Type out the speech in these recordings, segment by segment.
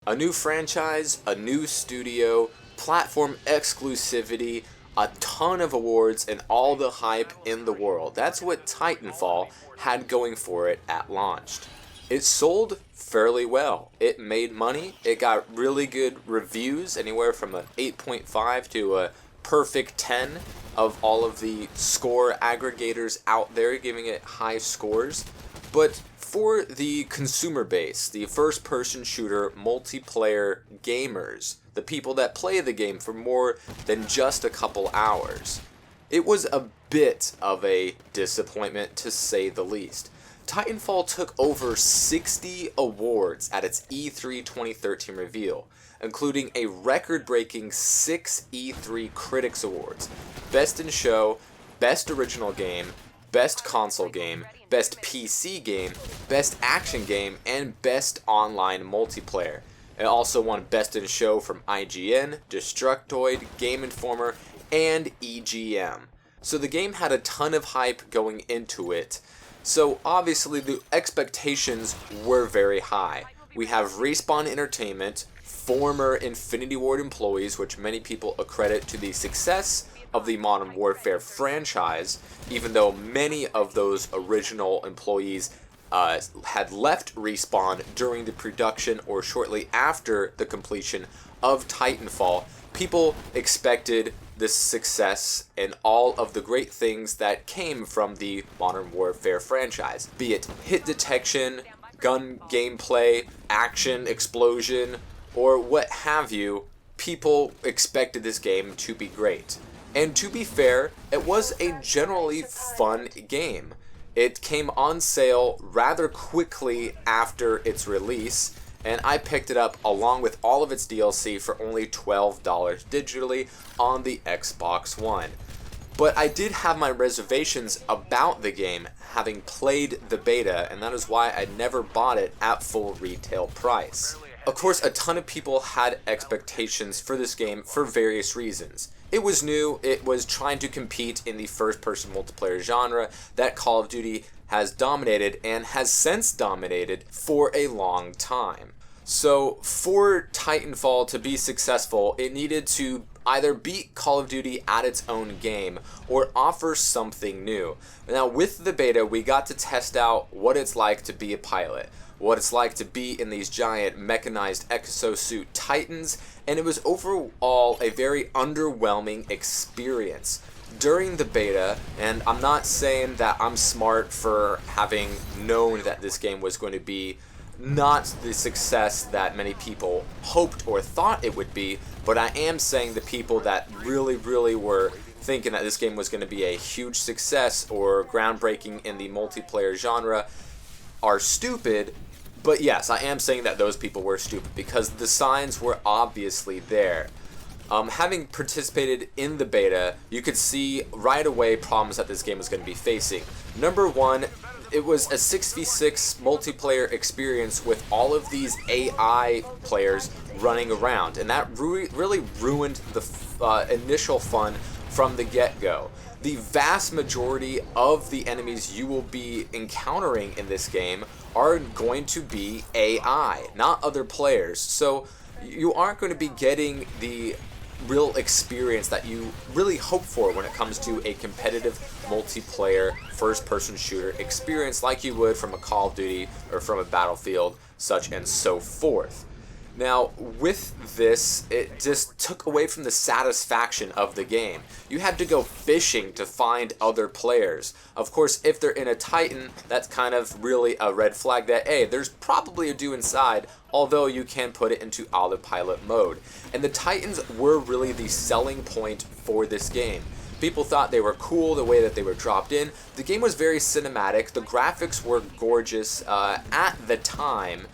A new franchise, a new studio, platform exclusivity, a ton of awards, and all the hype in the world. That's what Titanfall had going for it at launch. It sold fairly well. It made money. It got really good reviews, anywhere from an 8.5 to a perfect 10 of all of the score aggregators out there giving it high scores. But for the consumer base, the first-person shooter multiplayer gamers, the people that play the game for more than just a couple hours, it was a bit of a disappointment to say the least. Titanfall took over 60 awards at its E3 2013 reveal, including a record-breaking 6 E3 Critics Awards: Best in Show, Best Original Game, Best Console Game, Best PC Game, Best Action Game, and Best Online Multiplayer. It also won Best in Show from IGN, Destructoid, Game Informer, and EGM. So the game had a ton of hype going into it. So obviously the expectations were very high. We have Respawn Entertainment, former Infinity Ward employees, which many people accredit to the success of the Modern Warfare franchise, even though many of those original employees had left Respawn during the production or shortly after the completion of Titanfall. People expected this success and all of the great things that came from the Modern Warfare franchise, be it hit detection, gun gameplay, action, explosion, or what have you. People expected this game to be great. And to be fair, it was a generally fun game. It came on sale rather quickly after its release, and I picked it up along with all of its DLC for only $12 digitally on the Xbox One. But I did have my reservations about the game, having played the beta, and that is why I never bought it at full retail price. Of course, a ton of people had expectations for this game for various reasons. It was new, it was trying to compete in the first-person multiplayer genre that Call of Duty has dominated and has since dominated for a long time. So for Titanfall to be successful, it needed to either beat Call of Duty at its own game or offer something new. Now with the beta, we got to test out what it's like to be a pilot, what it's like to be in these giant mechanized exosuit titans, and it was overall a very underwhelming experience. During the beta, and I'm not saying that I'm smart for having known that this game was going to be not the success that many people hoped or thought it would be, but I am saying the people that really were thinking that this game was going to be a huge success or groundbreaking in the multiplayer genre are stupid. But yes, I am saying that those people were stupid because the signs were obviously there. Having participated in the beta, you could see right away problems that this game was going to be facing. Number one, it was a 6v6 multiplayer experience with all of these AI players running around, and that really ruined the initial fun from the get-go. The vast majority of the enemies you will be encountering in this game are going to be AI, not other players. So you aren't going to be getting the real experience that you really hope for when it comes to a competitive multiplayer first-person shooter experience like you would from a Call of Duty or from a Battlefield, such and so forth. Now, with this, it just took away from the satisfaction of the game. You had to go fishing to find other players. Of course, if they're in a Titan, that's kind of really a red flag that, hey, there's probably a dude inside, although you can put it into autopilot mode. And the Titans were really the selling point for this game. People thought they were cool the way that they were dropped in. The game was very cinematic. The graphics were gorgeous at the time,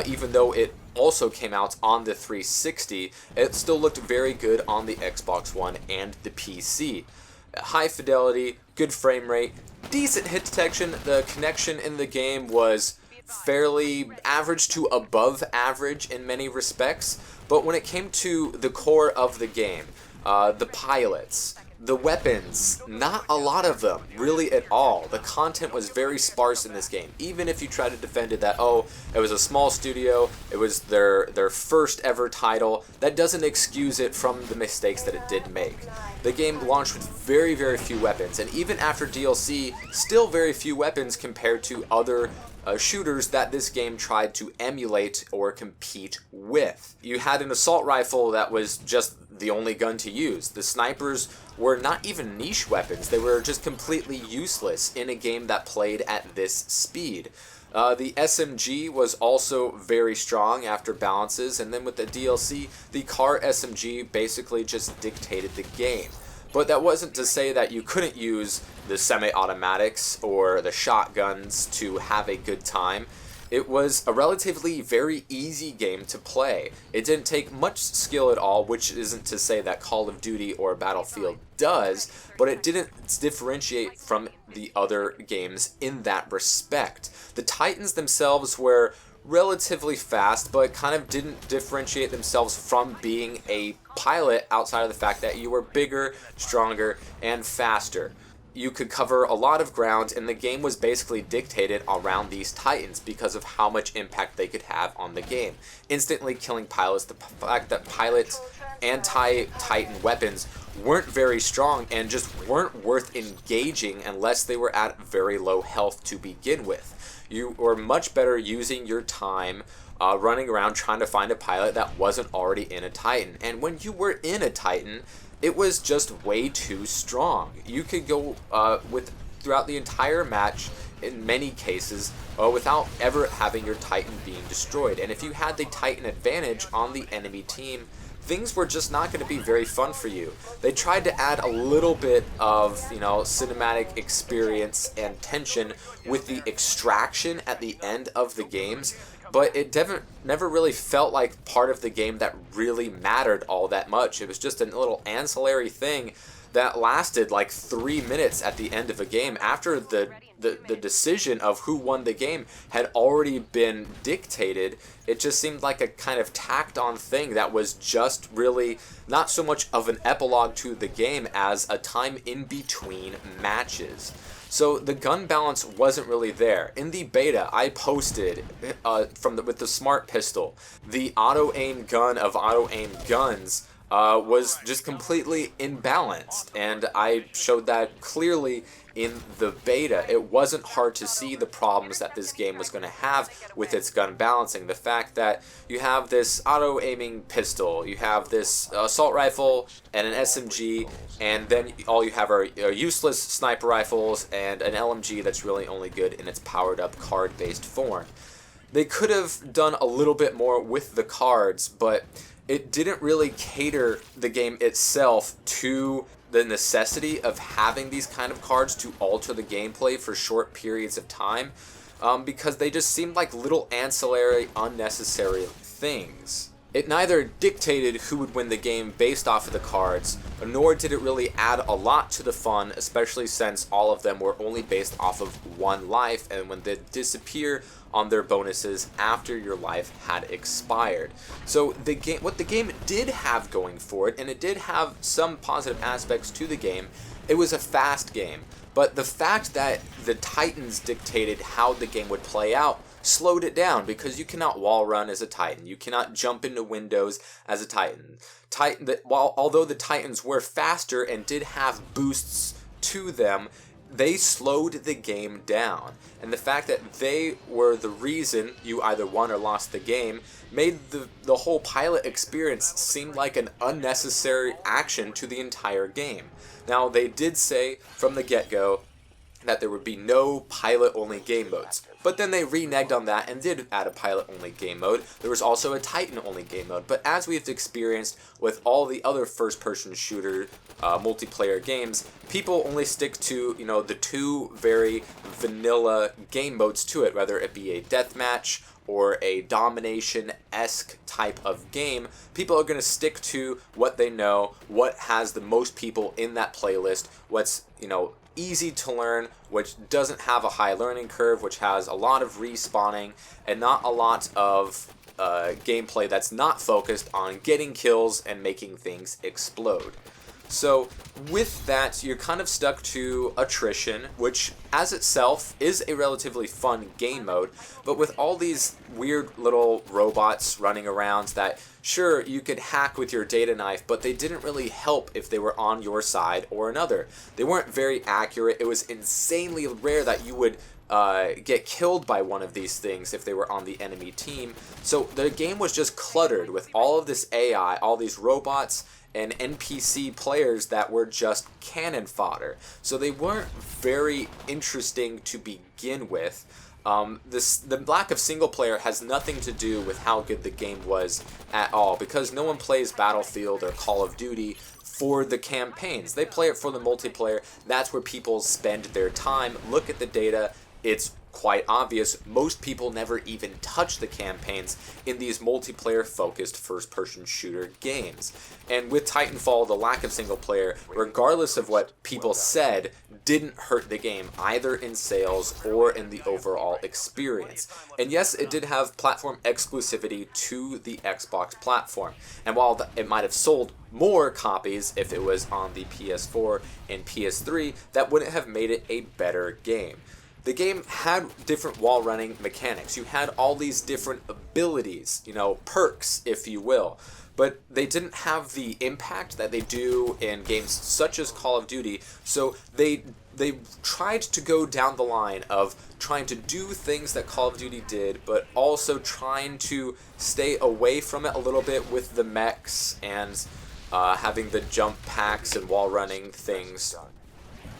even though it also came out on the 360, it still looked very good on the Xbox One and the PC. High fidelity, good frame rate, decent hit detection. The connection in the game was fairly average to above average in many respects, but when it came to the core of the game, the pilots, The weapons, not a lot of them, really at all. The content was very sparse in this game. Even if you try to defend it that, oh, it was a small studio, it was their first ever title, that doesn't excuse it from the mistakes that it did make. The game launched with very, very few weapons, and even after DLC, still very few weapons compared to other shooters that this game tried to emulate or compete with. You had an assault rifle that was just the only gun to use. The snipers were not even niche weapons. They were just completely useless in a game that played at this speed. The SMG was also very strong after balances, and then with the DLC, the car SMG basically just dictated the game. But that wasn't to say that you couldn't use the semi-automatics or the shotguns to have a good time. It was a relatively very easy game to play. It didn't take much skill at all, which isn't to say that Call of Duty or Battlefield does, but it didn't differentiate from the other games in that respect. The Titans themselves were relatively fast, but kind of didn't differentiate themselves from being a pilot outside of the fact that you were bigger, stronger, and faster. You could cover a lot of ground, and the game was basically dictated around these Titans because of how much impact they could have on the game. Instantly killing pilots, the fact that pilots' anti-Titan weapons weren't very strong and just weren't worth engaging unless they were at very low health to begin with. You were much better using your time running around trying to find a pilot that wasn't already in a Titan. And when you were in a Titan, it was just way too strong. You could go throughout the entire match, in many cases, without ever having your Titan being destroyed. And if you had the Titan advantage on the enemy team, things were just not going to be very fun for you. They tried to add a little bit of, cinematic experience and tension with the extraction at the end of the games, but it never really felt like part of the game that really mattered all that much. It was just a little ancillary thing that lasted like 3 minutes at the end of a game after the decision of who won the game had already been dictated. It just seemed like a kind of tacked on thing that was just really not so much of an epilogue to the game as a time in between matches. So the gun balance wasn't really there. In the beta, I posted with the smart pistol, the auto-aim gun of auto-aim guns was just completely imbalanced, and I showed that clearly in the beta. It wasn't hard to see the problems that this game was going to have with its gun balancing. The fact that you have this auto-aiming pistol, you have this assault rifle and an SMG, and then all you have are useless sniper rifles and an LMG that's really only good in its powered-up card-based form. They could have done a little bit more with the cards, but it didn't really cater the game itself to the necessity of having these kind of cards to alter the gameplay for short periods of time, because they just seemed like little ancillary, unnecessary things. It neither dictated who would win the game based off of the cards, nor did it really add a lot to the fun, especially since all of them were only based off of one life, and when they disappear on their bonuses after your life had expired. So what the game did have going for it, and it did have some positive aspects to the game, it was a fast game. But the fact that the Titans dictated how the game would play out slowed it down, because you cannot wall run as a Titan. You cannot jump into windows as a Titan. Although the Titans were faster and did have boosts to them, they slowed the game down. And the fact that they were the reason you either won or lost the game made the whole pilot experience seem like an unnecessary action to the entire game. Now, they did say from the get-go that there would be no pilot-only game modes. But then they reneged on that and did add a pilot-only game mode. There was also a Titan-only game mode. But as we've experienced with all the other first-person shooter multiplayer games, people only stick to, the two very vanilla game modes to it, whether it be a deathmatch or a domination-esque type of game. People are going to stick to what they know, what has the most people in that playlist, what's, easy to learn, which doesn't have a high learning curve, which has a lot of respawning, and not a lot of gameplay that's not focused on getting kills and making things explode. So with that, you're kind of stuck to attrition, which as itself is a relatively fun game mode, but with all these weird little robots running around that, sure, you could hack with your data knife, but they didn't really help if they were on your side or another. They weren't very accurate. It was insanely rare that you would get killed by one of these things if they were on the enemy team. So the game was just cluttered with all of this AI, all these robots, and NPC players that were just cannon fodder. So they weren't very interesting to begin with. The lack of single player has nothing to do with how good the game was at all, because no one plays Battlefield or Call of Duty for the campaigns. They play it for the multiplayer. That's where people spend their time. Look at the data. It's quite obvious most people never even touch the campaigns in these multiplayer focused first-person shooter games. And with Titanfall, the lack of single player, regardless of what people said, didn't hurt the game either in sales or in the overall experience. And yes, it did have platform exclusivity to the Xbox platform, and while it might have sold more copies if it was on the PS4 and PS3, that wouldn't have made it a better game. The game had different wall running mechanics. You had all these different abilities, perks, if you will. But they didn't have the impact that they do in games such as Call of Duty. So they tried to go down the line of trying to do things that Call of Duty did, but also trying to stay away from it a little bit with the mechs and having the jump packs and wall running things,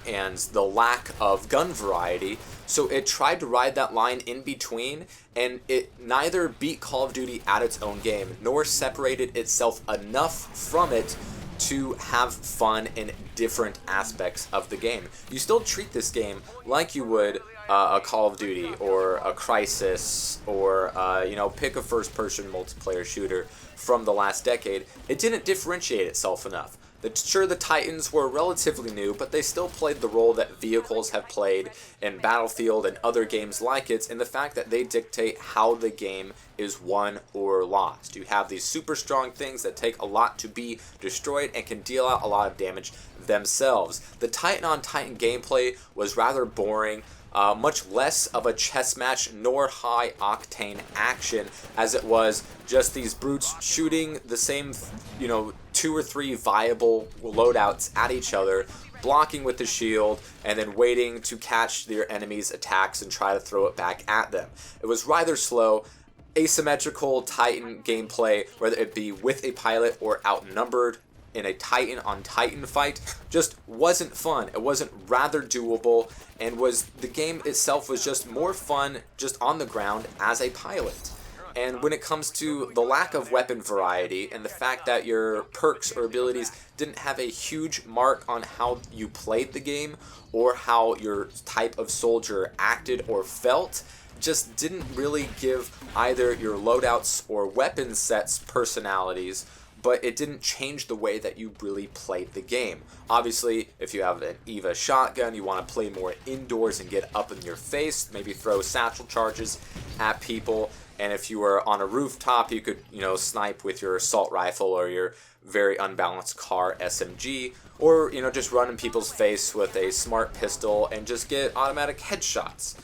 and the lack of gun variety. So it tried to ride that line in between, and it neither beat Call of Duty at its own game, nor separated itself enough from it to have fun in different aspects of the game. You still treat this game like you would a Call of Duty or a Crisis or, pick a first-person multiplayer shooter from the last decade. It didn't differentiate itself enough. Sure, the Titans were relatively new, but they still played the role that vehicles have played in Battlefield and other games like it, in the fact that they dictate how the game is won or lost. You have these super strong things that take a lot to be destroyed and can deal out a lot of damage themselves. The Titan-on-Titan gameplay was rather boring, much less of a chess match nor high-octane action as it was just these brutes shooting the same, 2 or 3 viable loadouts at each other, blocking with the shield, and then waiting to catch their enemy's attacks and try to throw it back at them. It was rather slow, asymmetrical Titan gameplay, whether it be with a pilot or outnumbered in a Titan-on-Titan fight, just wasn't fun. It wasn't rather doable, and the game itself was just more fun just on the ground as a pilot. And when it comes to the lack of weapon variety and the fact that your perks or abilities didn't have a huge mark on how you played the game or how your type of soldier acted or felt, just didn't really give either your loadouts or weapon sets personalities, but it didn't change the way that you really played the game. Obviously, if you have an EVA shotgun, you want to play more indoors and get up in your face, maybe throw satchel charges at people. And if you were on a rooftop, you could, snipe with your assault rifle or your very unbalanced car SMG, or, just run in people's face with a smart pistol and just get automatic headshots.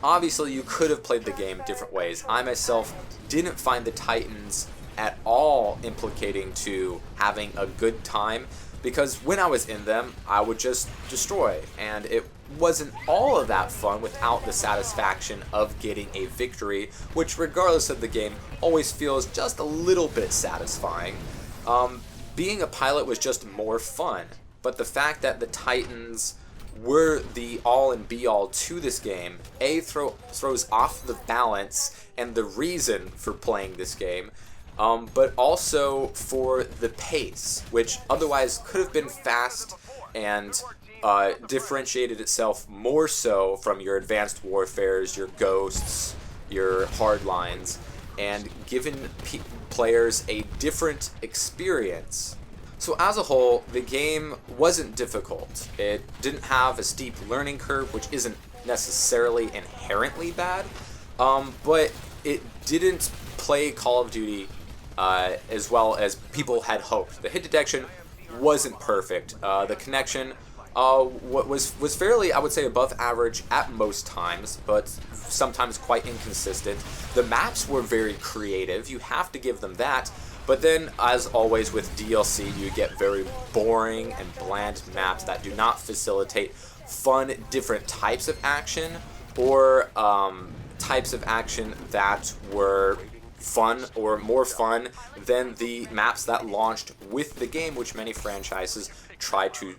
Obviously, you could have played the game different ways. I myself didn't find the Titans at all implicating to having a good time, because when I was in them, I would just destroy, and it wasn't all of that fun without the satisfaction of getting a victory, which regardless of the game always feels just a little bit satisfying. Being a pilot was just more fun, but the fact that the Titans were the all and be all to this game, throws off the balance and the reason for playing this game, but also for the pace, which otherwise could have been fast and differentiated itself more so from your Advanced Warfares, your Ghosts, your Hardlines, and given players a different experience. So as a whole, the game wasn't difficult. It didn't have a steep learning curve, which isn't necessarily inherently bad, but it didn't play Call of Duty as well as people had hoped. The hit detection wasn't perfect. The connection was fairly, I would say, above average at most times, but sometimes quite inconsistent. The maps were very creative, you have to give them that, but then, as always with DLC, you get very boring and bland maps that do not facilitate fun, different types of action, or types of action that were fun or more fun than the maps that launched with the game, which many franchises try to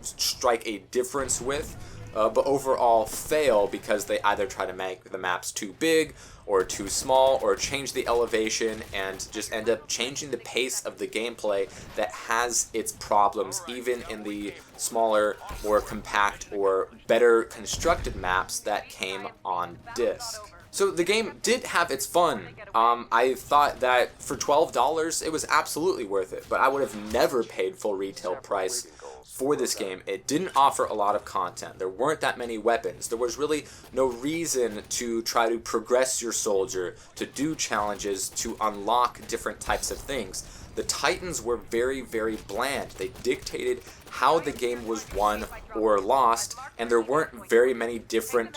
strike a difference with, but overall fail because they either try to make the maps too big or too small, or change the elevation and just end up changing the pace of the gameplay that has its problems even in the smaller, more compact, or better constructed maps that came on disc. So the game did have its fun. I thought that for $12 it was absolutely worth it, but I would have never paid full retail price for this game. It didn't offer a lot of content. There weren't that many weapons. There was really no reason to try to progress your soldier, to do challenges, to unlock different types of things. The Titans were very, very bland. They dictated how the game was won or lost, and there weren't very many different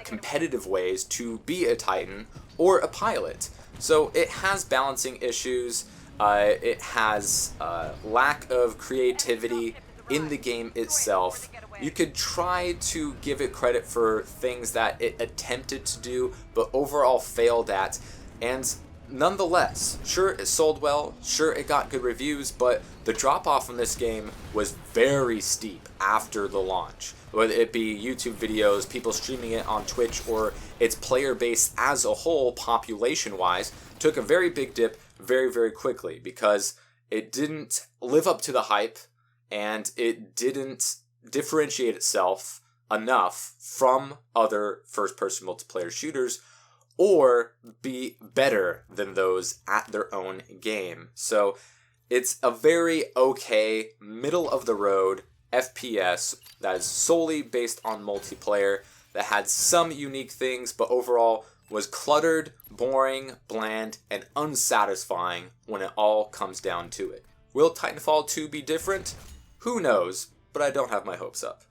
competitive ways to be a Titan or a pilot. So it has balancing issues. It has lack of creativity in the game itself. You could try to give it credit for things that it attempted to do, but overall failed at. And nonetheless, sure, it sold well, sure, it got good reviews, but the drop-off from this game was very steep after the launch. Whether it be YouTube videos, people streaming it on Twitch, or its player base as a whole, population-wise, took a very big dip very, very quickly because it didn't live up to the hype, and it didn't differentiate itself enough from other first-person multiplayer shooters or be better than those at their own game. So it's a very okay, middle-of-the-road FPS that is solely based on multiplayer, that had some unique things, but overall was cluttered, boring, bland, and unsatisfying when it all comes down to it. Will Titanfall 2 be different? Who knows, but I don't have my hopes up.